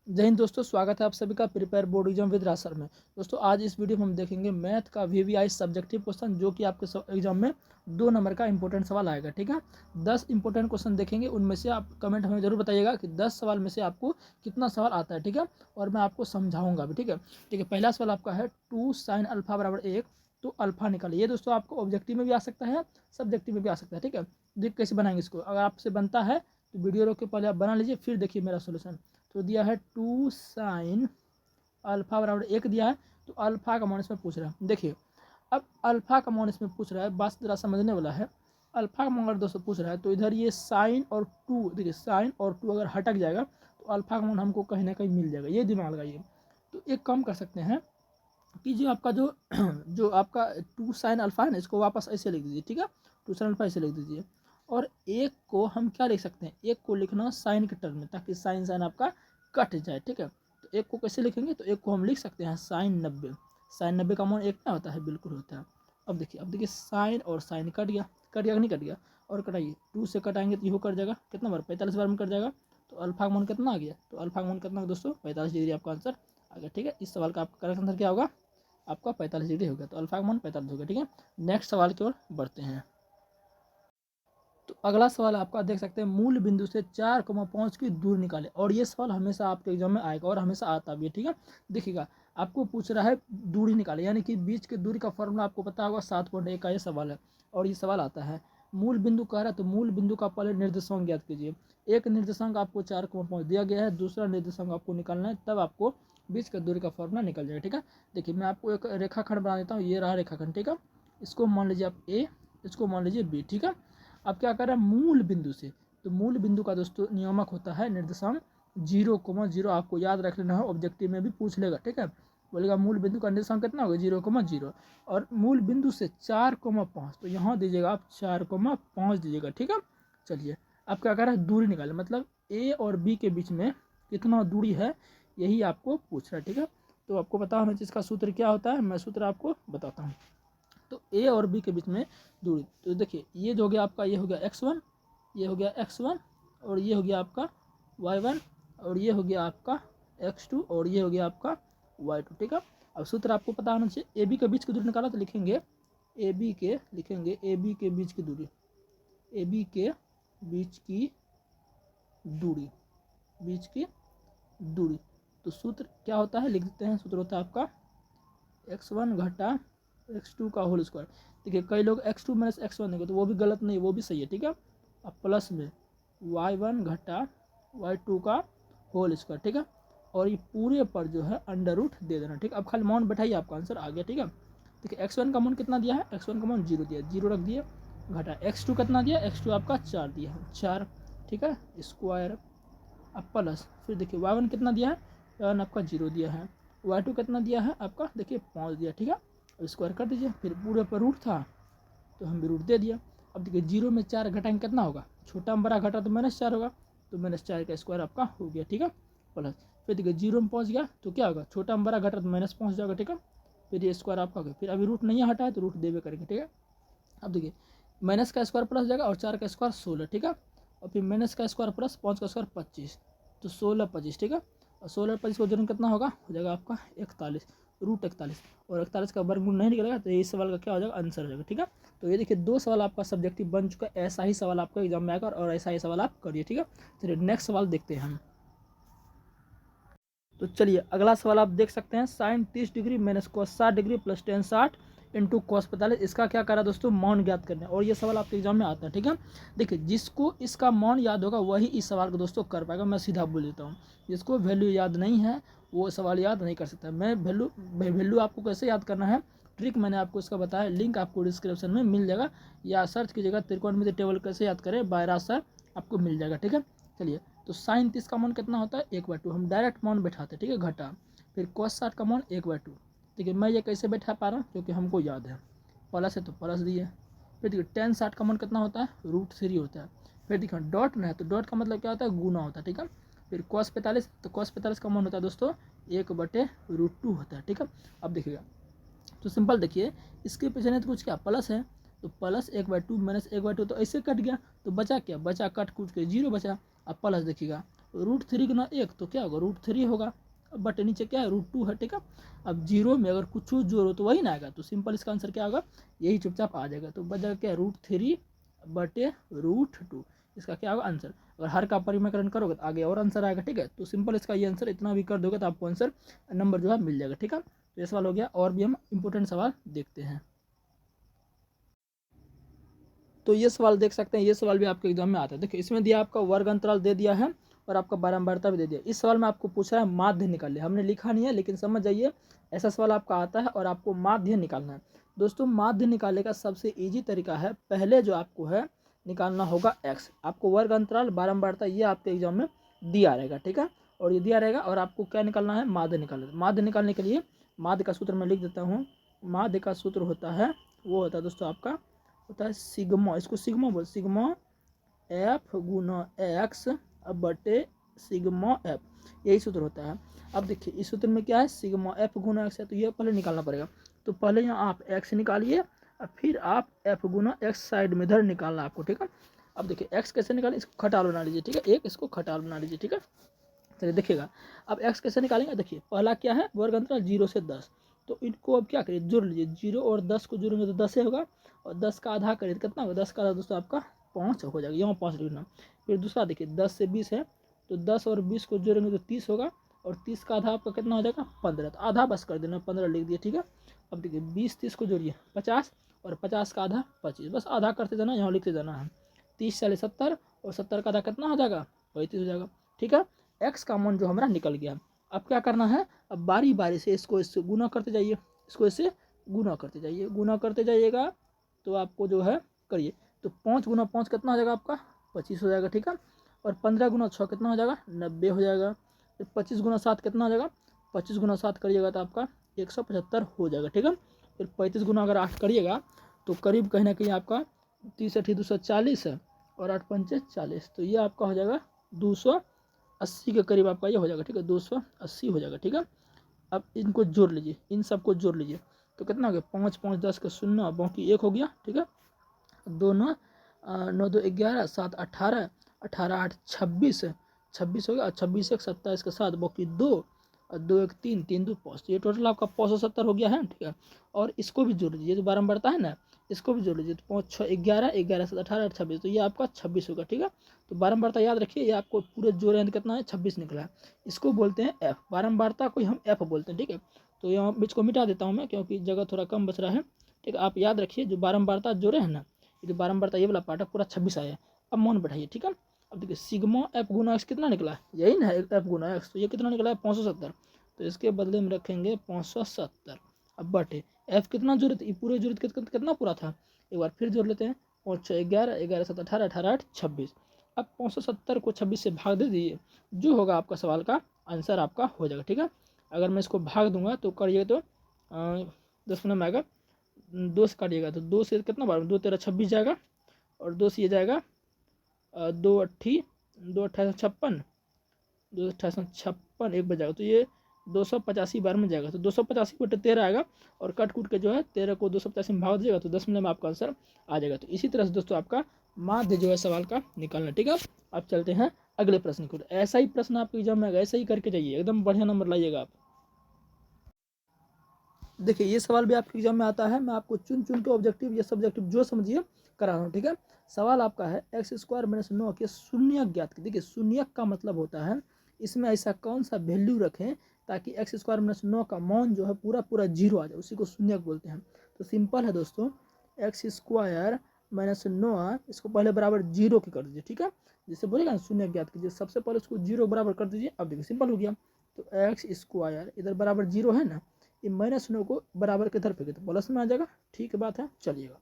जय हिंद दोस्तों, स्वागत है आप सभी का prepare board exam with Raj sir में। दोस्तों आज इस वीडियो में हम देखेंगे मैथ का वीवीआई सब्जेक्टिव क्वेश्चन, जो कि आपके एग्जाम में 2 नंबर का इंपॉर्टेंट सवाल आएगा। ठीक है, 10 इंपॉर्टेंट क्वेश्चन देखेंगे, उनमें से आप कमेंट हमें जरूर बताइएगा कि 10 सवाल में से आपको कितना सवाल आता है। ठीक है, और मैं आपको समझाऊंगा भी। ठीक है, पहला सवाल आपका है 2 sin अल्फा बराबर 1, तो अल्फा निकालिए। ये दोस्तों आपको ऑब्जेक्टिव में भी आ सकता है, सब्जेक्टिव में भी आ सकता है। ठीक है, देख कैसे बनाएंगे इसको। अगर आपसे बनता है तो वीडियो रोक के पहले आप बना लीजिए, फिर देखिए मेरा सोल्यूशन। तो दिया है 2 sin अल्फा बराबर 1 दिया है, तो अल्फा का मान इसमें पूछ रहा है। देखिए अब अल्फा का मान इसमें पूछ रहा है, बात जरा समझने वाला है। अल्फा का मान अगर दोस्तों पूछ रहा है तो इधर ये साइन और 2, देखिए साइन और 2 अगर हटक जाएगा तो अल्फा का मान हमको कहीं ना कहीं मिल जाएगा, ये दिमाग लगाइए। तो एक काम कर सकते हैं कि जो आपका जो आपका 2 sin अल्फा है ना, इसको वापस ऐसे लिख दीजिए। ठीक है, 2 sin अल्फा ऐसे लिख दीजिए, और एक को हम क्या लिख सकते हैं, एक को लिखना साइन के टर्म में, ताकि साइन साइन आपका कट जाए। ठीक है, तो एक को कैसे लिखेंगे, तो एक को हम लिख सकते हैं साइन 90। साइन 90 का मान एक ना होता है, बिल्कुल होता है। अब देखिए साइन और साइन कट गया, कट गया नहीं कट गया, और कटाइए 2 से कटाएंगे तो ये कट जाएगा, कितना बार 45 बार में कट जाएगा। तो अल्फा का मान कितना आ गया, तो अल्फा का मान कितना दोस्तों 45 डिग्री आपका आंसर आ गया। ठीक है, इस सवाल का आपका करेक्ट आंसर क्या होगा, आपका 45 डिग्री हो गया। तो अल्फा का मान 45 हो गया। ठीक है, नेक्स्ट सवाल की ओर बढ़ते हैं। तो अगला सवाल आपका देख सकते हैं, मूल बिंदु से 4,5 की दूरी निकाले। और ये सवाल हमेशा आपके एग्जाम में आएगा और हमेशा आता भी है। ठीक है, देखिएगा आपको पूछ रहा है दूरी निकाले, यानी कि बीच की दूरी का फॉर्मूला आपको पता होगा, 7.1 का ये सवाल है। और ये सवाल आता है मूल बिंदु कह रहा है, तो मूल बिंदु का पहले निर्देशांक ज्ञात कीजिए। एक निर्देशांक आपको 4,5 दिया गया है, दूसरा निर्देशांक आपको निकालना है, तब आपको बीच की दूरी का फॉर्मूला निकल जाएगा। ठीक है, देखिए मैं आपको एक रेखाखंड बना देता हूँ, ये रहा रेखाखंड। ठीक है, इसको मान लीजिए आप ए, इसको मान लीजिए बी। ठीक है, अब क्या कर रहा है मूल बिंदु से, तो मूल बिंदु का दोस्तों नियामक होता है निर्देशांक 0,0, आपको याद रख लेना है, ऑब्जेक्टिव में भी पूछ लेगा। ठीक है, बोलेगा मूल बिंदु का निर्देशांक कितना होगा 0,0, और मूल बिंदु से 4,5, तो यहाँ दीजिएगा आप 4,5 दीजिएगा। ठीक है, चलिए अब क्या कर रहा है दूरी निकाले, मतलब ए और बी के बीच में कितना दूरी है, यही आपको पूछ रहा है। ठीक है, तो आपको पता होना चाहिए इसका सूत्र क्या होता है, मैं सूत्र आपको बताता हूँ। तो ए और बी के बीच में दूरी, तो देखिए ये जो हो गया आपका, ये हो गया x1, ये हो गया x1, और ये हो गया आपका y1, और ये हो गया आपका x2, और ये हो गया आपका y2। ठीक है, अब सूत्र आपको पता होना चाहिए। ए बी के बीच की दूरी निकाला, तो लिखेंगे ए बी के बीच की दूरी, ए बी के बीच की दूरी, बीच की दूरी। तो सूत्र क्या होता है, लिख देते हैं। सूत्र होता है आपका x1 घटा x2 का होल स्क्वायर। देखिए कई लोग x2 माइनस x1 देंगे, तो वो भी गलत नहीं, वो भी सही है। ठीक है, अब प्लस में y1 घटा y2 का होल स्क्वायर। ठीक है, और ये पूरे पर जो है अंडर रूट दे देना। ठीक है, अब खाली मान बैठाइए, आपका आंसर आ गया। ठीक है, देखिए x1 का मान कितना दिया है, x1 का मान 0 दिया, 0 रख दिए, घटा x2 कितना दिया, x2 आपका 4 दिया है, 4। ठीक है, स्क्वायर, अब प्लस, फिर देखिए y1 कितना दिया है, y1 आपका 0 दिया है, y2 कितना दिया है आपका, देखिए 5 दिया। ठीक है, अब स्क्वायर कर दीजिए, फिर पूरे पर रूट था तो हम भी रूट दे दिया। अब देखिए 0 में 4 घटाएंगे कितना होगा, छोटा में बड़ा घटा तो -4 होगा, तो -4 का स्क्वायर आपका हो गया। ठीक है, प्लस, फिर देखिए 0 में पहुँच गया तो क्या होगा, छोटा में बड़ा घटा तो माइनस पहुँच जाएगा। ठीक है, फिर ये स्क्वायर आपका हो गया, फिर अभी रूट नहीं हटा है तो रूट देवे करेंगे। ठीक है, अब देखिए माइनस का स्क्वायर प्लस जाएगा, और 4 का स्क्वायर 16। ठीक है, और फिर माइनस का स्क्वायर प्लस 5 का स्क्वायर 25, तो 16 25। ठीक है, और 16 25 को जरूर कितना होगा, हो जाएगा आपका 41, रूट 41, और 41 का वर्गमूल नहीं निकलेगा, तो ये सवाल का क्या हो जाएगा, आंसर हो जाएगा। ठीक है, तो ये देखिए 2 सवाल आपका सब्जेक्टिव बन चुका है, ऐसा ही सवाल आपका एग्जाम में आएगा और ऐसा ही सवाल आप करिए। ठीक है, चलिए नेक्स्ट सवाल देखते हैं हम। तो चलिए अगला सवाल आप देख सकते हैं, sine 30 degree minus cos 60 degree plus tan 60 into cos 45, इसका क्या करा दोस्तों, मान ज्ञात करना है। और ये सवाल आपके एग्जाम में आता है। ठीक है, देखिए जिसको इसका मान याद होगा वही इस सवाल को दोस्तों कर पाएगा, मैं सीधा बोल देता हूँ। जिसको वैल्यू याद नहीं है वो सवाल याद नहीं कर सकता। मैं वैल्यू आपको कैसे याद करना है, ट्रिक मैंने आपको इसका बताया, लिंक आपको डिस्क्रिप्शन में मिल जाएगा, या सर्च कीजिएगा त्रिकोणमिति टेबल कैसे याद करें बाय राज सर, आपको मिल जाएगा। ठीक है, चलिए तो साइन 30 का मान कितना होता है 1/2, हम डायरेक्ट मान बैठाते हैं। ठीक है, घटा, फिर कॉस 60 का मान 1/2। देखिए मैं ये कैसे बैठा पा रहा हूँ, क्योंकि हमको याद है, प्लस है तो प्लस दिए। फिर देखिए टेन 60 का मान कितना होता है, √3 होता है। फिर देखिए डॉट ना है, तो डॉट का मतलब क्या होता है, गुना होता है। ठीक है, फिर कॉस 45, तो कॉस 45 का मान होता है दोस्तों 1/√2 होता है। ठीक है, अब देखिएगा तो सिंपल, देखिए इसके पीछे नहीं तो कुछ, क्या प्लस है, तो प्लस 1/2 माइनस 1/2, तो ऐसे कट गया, तो बचा क्या, बचा कट कूट के 0 बचा। अब प्लस देखिएगा √3 गुना 1 तो क्या होगा √3 होगा, बट नीचे क्या है √2 है, ठीक है। अब जीरो में अगर कुछ जोड़ो तो वही ना आएगा, तो सिंपल इसका आंसर क्या होगा, यही चुपचाप आ जाएगा। तो बचा क्या √3 बटे √2, इसका क्या होगा आंसर। अगर हर का परिमाकरण करोगे तो आगे और आंसर आएगा, ठीक है। तो सिंपल इसका ये आंसर, इतना भी कर दोगे तो आपको आंसर नंबर जो है मिल जाएगा, ठीक है। तो ये सवाल हो गया, और भी हम इंपॉर्टेंट सवाल देखते हैं। तो ये सवाल देख सकते हैं, ये सवाल भी आपके एग्जाम में आता है। देखिए इसमें दिया आपका वर्ग अंतराल दे दिया है और आपका बारंबारता भी दे दिया। इस सवाल में आपको पूछा है माध्य निकालिए, हमने लिखा नहीं है लेकिन समझ जाइए, ऐसा सवाल आपका आता है और आपको माध्य निकालना है। दोस्तों माध्य निकालने का सबसे ईजी तरीका है, पहले जो आपको है निकालना होगा एक्स। आपको वर्ग अंतराल बारंबारता ये आपके एग्जाम में दिया रहेगा, ठीक है। और ये दिया रहेगा और आपको क्या निकालना है, माध्य निकालना है। माध्य निकालने के लिए माध्य का सूत्र मैं लिख देता हूँ। माध्य का सूत्र होता है, वो होता है दोस्तों आपका होता है सिग्मा, इसको सिग्मा बोल, सिग्मा एफ गुना एक्स बटे सिग्मा एफ, यही सूत्र होता है। अब देखिए इस सूत्र में क्या है, सिग्मा एफ गुना एक्स है, तो ये पहले निकालना पड़ेगा। तो पहले यहाँ आप एक्स निकालिए और फिर आप एफ गुना एक्स साइड में इधर निकालना आपको, ठीक है। अब देखिए एक्स कैसे निकालें, इसको खटाल बना लीजिए, ठीक है, एक इसको खटाल बना लीजिए, ठीक है। चलिए देखिएगा अब एक्स कैसे निकालेंगे। देखिए पहला क्या है, वर्ग अंतराल 0 से 10, तो इनको अब क्या करिए जोड़ लीजिए, 0 और 10 को जोड़ेंगे तो 10 होगा, और 10 का आधा करिए तो कितना होगा, 10 का आधा दोस्तों आपका 5 हो जाएगा, यहाँ 5 लिखना। फिर दूसरा देखिए 10 से 20 है, तो 10 और 20 को जोड़ेंगे तो 30 होगा, और 30 का आधा आपका कितना हो जाएगा 15, तो आधा बस कर देना, 15 लिख दिया, ठीक है। अब देखिए 20 30 को जोड़िए 50, और 50 का आधा 25, बस आधा करते जाना, यहाँ लिखते जाना है। 30 40 70, और 70 का आधा कितना हो जाएगा 35 हो जाएगा, ठीक है। एक्स का मान जो हमारा निकल गया। अब क्या करना है, अब बारी बारी से इसको इससे गुना करते जाइए, इसको इससे गुना करते जाइए, गुना करते जाइएगा तो आपको जो है करिए, तो 5 गुना 5 कितना हो जाएगा आपका 25 हो जाएगा, ठीक है। और 15 गुना 6 कितना हो जाएगा 90 हो जाएगा। फिर 25 गुना 7 कितना हो जाएगा, 25 गुना 7 करिएगा तो आपका 175 हो जाएगा, ठीक है। फिर 35 गुना अगर 8 करिएगा तो करीब कहीं ना कहीं आपका 30 8 240 है, और 8 पंचे 40, तो ये आपका हो जाएगा 280 के करीब आपका ये हो जाएगा, ठीक है, 280 हो जाएगा, ठीक है। अब इनको जोड़ लीजिए, इन सबको जोड़ लीजिए, तो कितना हो गया 5 5 10 का 0, बाकी 1 हो गया, ठीक है। 2 9 9 2 11 7 18 18 8 26 26 हो गया, 26 1 27 का 7, बाकी 2 और 2 1 3 3 2 5, ये टोटल आपका 570 हो गया है, ठीक है। और इसको भी जोड़ लीजिए, जो बारंबारता है ना, इसको भी जोड़ लीजिए, तो 5 6 11 11 7 18 26, तो ये आपका 26 होगा, ठीक है। तो बारंबारता याद रखिए, ये आपको पूरे जोड़े हैं कितना है 26 निकला है, इसको बोलते हैं एफ, बारंबारता को हम एफ बोलते हैं, ठीक है। तो यहाँ बीच को मिटा देता हूँ मैं क्योंकि जगह थोड़ा कम बच रहा है, ठीक है। आप याद रखिए जो बारंबारता जोड़े हैं ना, ये जो बारंबारता ये वाला पार्ट है पूरा 26 आया है। अब मान बैठाइए, ठीक है। अब देखिए सिग्मा एफ गुना एक्स कितना निकला है, यही ना एफ गुना एक्स, तो ये कितना निकला है 570, तो इसके बदले में रखेंगे 570। अब बटे एफ कितना जोड़े थे, ये पूरे जोड़े कितना पूरा था, एक बार फिर जोड़ लेते हैं, 5 6 11 11 7 18 18 8 26। अब 570 को 26 से भाग दे दीजिए, जो होगा आपका सवाल का आंसर आपका हो जाएगा, ठीक है। अगर मैं इसको भाग दूंगा तो करिए तो 10 मिनट में आएगा, 2 से काटिएगा तो 2 से कितना बार 2 13 26 जाएगा, और 2 से ये जाएगा 2 अट्ठी 2 अट्ठाईस 56 2 अट्ठाईस 56 एक बच जाएगा, तो ये 285 बार में जाएगा, तो 285 बटे 13 आएगा, और कट कूट के जो है 13 को 285 में भाग दीजिएगा तो 10 मिनट में आपका आंसर आ जाएगा। तो इसी तरह से दोस्तों आपका माध्य जो है सवाल का निकालना, ठीक है। अब चलते हैं अगले प्रश्न को, ऐसा ही प्रश्न आपके एग्जाम में आएगा, ऐसा ही करके जाइए, एकदम बढ़िया नंबर लाइएगा आप। देखिए ये सवाल भी आपके एग्जाम में आता है, मैं आपको चुन चुन के ऑब्जेक्टिव या सब्जेक्टिव जो समझिए करा रहा हूँ, ठीक है। सवाल आपका है एक्स स्क्वायर माइनस 9 के शून्यक ज्ञात कीजिए। देखिए शून्यक का मतलब होता है इसमें ऐसा कौन सा वैल्यू रखें ताकि एक्स स्क्वायर माइनस 9 का मान जो है पूरा पूरा जीरो आ जाए, उसी को शून्यक बोलते हैं। तो सिंपल है दोस्तों, एक्स स्क्वायर माइनस 9 इसको पहले बराबर जीरो की कर दीजिए, ठीक है। जैसे बोलेगा ना शून्यक ज्ञात कीजिए, सबसे पहले उसको जीरो बराबर कर दीजिए। अब देखिए सिंपल हो गया, तो एक्स स्क्वायर इधर बराबर जीरो है ना, ये माइनस 9 को बराबर किधर फेंके तो प्लस में आ जाएगा, ठीक है बात है, चलिएगा।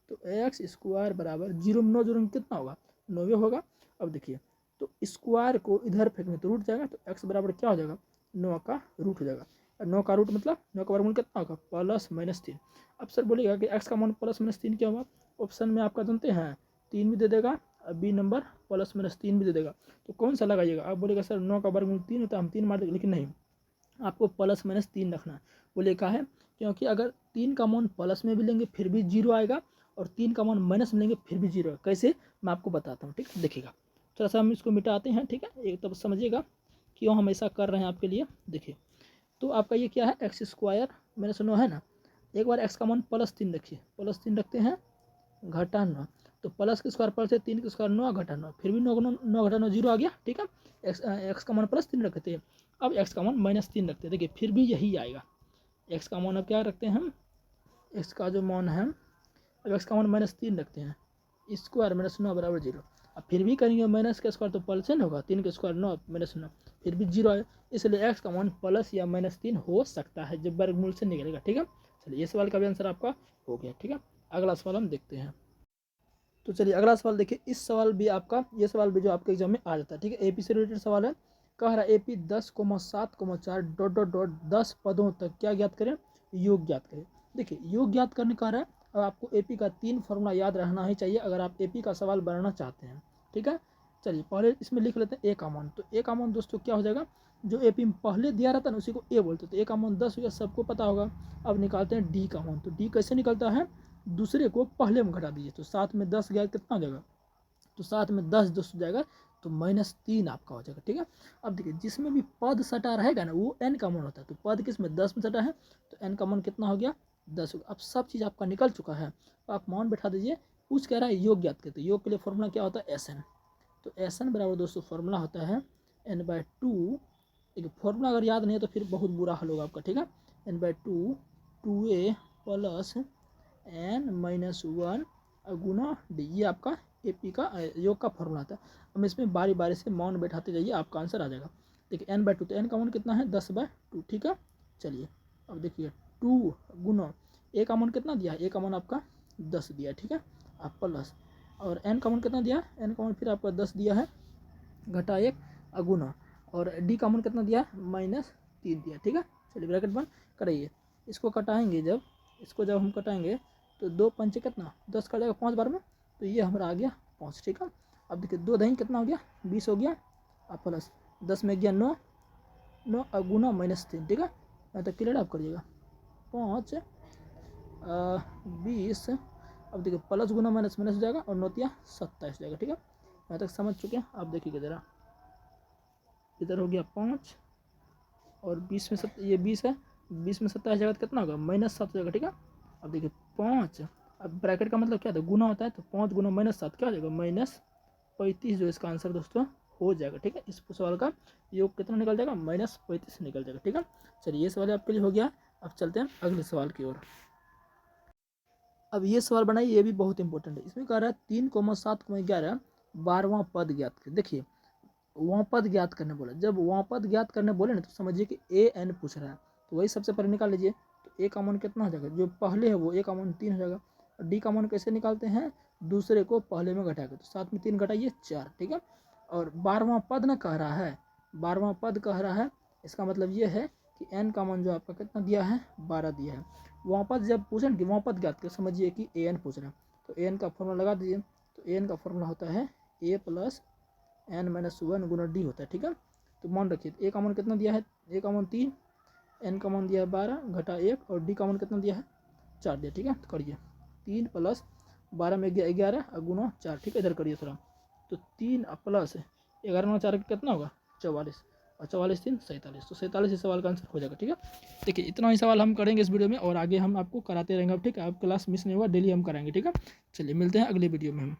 तो एक्स स्क्वायर बराबर जीरो में 9 जोड़ेंगे कितना होगा 9 होगा। अब देखिए तो स्क्वायर को इधर फेंकेंगे तो रूट जाएगा, तो एक्स बराबर क्या हो जाएगा 9 का रूट हो जाएगा। 9 का रूट मतलब 9 का वर्गमूल कितना होगा +-3। अब सर बोलेगा कि एक्स का मान +-3 क्या होगा, ऑप्शन में आपका जानते हैं 3 भी दे देगा, बी नंबर +-3 भी दे देगा, तो कौन सा लगाइएगा। आप बोलेगा सर 9 का वर्गमूल 3 होता है, हम 3 मार देंगे, लेकिन नहीं, आपको +-3 रखना है। बोले कहा है क्योंकि अगर 3 का मान प्लस में भी लेंगे फिर भी जीरो आएगा, और 3 का मान माइनस में लेंगे फिर भी जीरो है। कैसे मैं आपको बताता हूँ, ठीक है, देखिएगा। थोड़ा सा हम इसको मिटाते हैं, ठीक है, एक तब समझिएगा क्यों हम ऐसा कर रहे हैं आपके लिए। देखिए तो आपका ये क्या है, एक्स स्क्वायर मैंने सुना है ना, एक बार एक्स का मान +3 रखिए, +3 रखते हैं घटा 9, तो प्लस के स्क्वायर पर से 3 के स्क्वायर 9 घटा 9, फिर भी 9 घटा 9 जीरो आ गया, ठीक है। एक्स का मान +3 रखते हैं, अब एक्स का मान -3 रखते हैं, देखिए फिर भी यही आएगा। एक्स का मान अब क्या रखते हैं हम, एक्स का जो मान है, अब एक्स का मान -3 रखते हैं, स्क्वायर -9 बराबर 0। अब फिर भी करेंगे माइनस का स्क्वायर तो प्लस न होगा, 3 के स्क्वायर 9 -9 फिर भी 0 है, इसलिए एक्स का मान प्लस या -3 हो सकता है जब वर्गमूल से निकलेगा, ठीक है। चलिए ये सवाल का भी आंसर आपका हो गया, ठीक है। अगला सवाल हम देखते हैं। तो चलिए अगला सवाल देखिए, इस सवाल भी आपका, ये सवाल भी जो आपके एग्जाम में आ जाता है, ठीक है। एपी से रिलेटेड सवाल है, कह रहा है एपी 10,7,4 डॉट डॉट डॉट 10 पदों तक क्या ज्ञात करें, योग ज्ञात करें। देखिए योग ज्ञात करने का रहा है, अब आपको एपी का 3 फॉर्मूला याद रहना ही चाहिए अगर आप एपी का सवाल बनाना चाहते हैं, ठीक है। चलिए पहले इसमें लिख लेते हैं ए का मान, तो ए का मान दोस्तों क्या हो जाएगा, जो एपी में पहले दिया रहता है ना उसी को ए बोलते हैं, तो ए का मान 10 हो गया, सबको पता होगा। अब निकालते हैं डी का मान, तो डी कैसे निकलता है, दूसरे को पहले में घटा दीजिए, तो 7 में 10 गया कितना हो जाएगा, तो 7 में 10 दोस्तों जाएगा तो -3 आपका हो जाएगा, ठीक है। अब देखिए जिसमें भी पद सटा रहेगा ना वो n का मान होता है, तो पद किस में 10 में सटा है, तो n का मान कितना हो गया 10 हो गया। अब सब चीज़ आपका निकल चुका है, तो आप मान बैठा दीजिए। पूछ कह रहा है योग ज्ञात करते, योग के लिए फॉर्मूला क्या होता है SN, तो SN बराबर दोस्तों फॉर्मूला होता है n/2। देखिए फॉर्मूला अगर याद नहीं है तो फिर बहुत बुरा हाल होगा आपका, ठीक है। n/2 2a प्लस n-1 गुना डी, ये आपका एपी का योग का फॉर्मूला था। हम इसमें बारी बारी से मान बैठाते जाइए, आपका आंसर आ जाएगा। देखिए n/2, तो n का मान कितना है 10/2, ठीक है। चलिए अब देखिए 2 गुना ए का मान कितना दिया है, ए का मान आपका 10 दिया है, ठीक है। आप प्लस और n का मान कितना दिया है, n का मान फिर आपका 10 दिया है घटा 1 गुना, और डी का मान कितना दिया है -3 दिया, ठीक है। चलिए ब्रैकेट बंद कराइए, इसको कटाएंगे जब, इसको जब हम कटाएंगे तो 2 पंचे कितना 10 का जाएगा 5 बार में, तो ये हमारा आ गया 5, ठीक है। अब देखिए 2 दही कितना हो गया 20 हो गया, अब प्लस 10 में गया 9 गुना -3, ठीक है। यहाँ तक क्लियर आप करिएगा 5 20, अब देखिए प्लस गुना माइनस माइनस हो जाएगा और 9 27 हो जाएगा, ठीक है। यहाँ तक समझ चुके हैं आप, देखिए ज़रा इधर हो गया 5 और 20 में ये 20 है, 20 में 27 जाएगा तो कितना होगा -7 हो जाएगा, ठीक है। अब देखिए 5, अब ब्रैकेट का मतलब क्या था, गुना होता है, तो 5 गुना -7 क्या हो जाएगा -35, जो इसका आंसर दोस्तों हो जाएगा, ठीक है। इस सवाल का योग कितना निकल जाएगा -35 निकल जाएगा, ठीक है। चलिए ये सवाल आपके लिए हो गया। अब चलते हैं अगले सवाल की ओर। अब ये सवाल बनाइए, ये भी बहुत इंपॉर्टेंट है। इसमें कह रहा है 3,7,11 12वां पद ज्ञात करें। देखिए वहाँ पद ज्ञात करने बोला, जब वहाँ पद ज्ञात करने बोले ना तो समझिए कि an पूछ रहा है, तो वही सबसे पहले निकाल लीजिए। तो ए का मान कितना हो जाएगा, जो पहले है वो ए का मान 3 हो जाएगा। और डी का मान कैसे निकालते हैं, दूसरे को पहले में घटाएगा, तो 7 में 3 घटाइए 4, ठीक है। और 12वां पद ना कह रहा है, 12वां पद कह रहा है, इसका मतलब ये है कि n का मान जो आपका कितना दिया है 12 दिया है। वहाँ पद जब पूछे कि वहाँ पद ज्ञात कर, समझिए कि an पूछ रहा है, तो an का फॉर्मूला लगा दीजिए। तो an का फॉर्मूला होता है a plus n-1 Guna D होता है, ठीक है। तो मान रखिए ए का मान कितना दिया है, ए का मान 3, एन का मान दिया है 12 घटा 1 और डी का मान कितना दिया है 4 दिया, ठीक है। तो करिए 3 प्लस 12 में 11 गुना 4, ठीक है। इधर करिए थोड़ा, तो 3 प्लस 11 गुना 4 कितना होगा 44, और 44 3 47, तो 47 इस सवाल का आंसर हो जाएगा, ठीक है। देखिए इतना ही सवाल हम करेंगे इस वीडियो में, और आगे हम आपको कराते रहेंगे, ठीक है। आप क्लास मिस नहीं होगा, डेली हम कराएंगे, ठीक है। चलिए मिलते हैं अगले वीडियो में हम।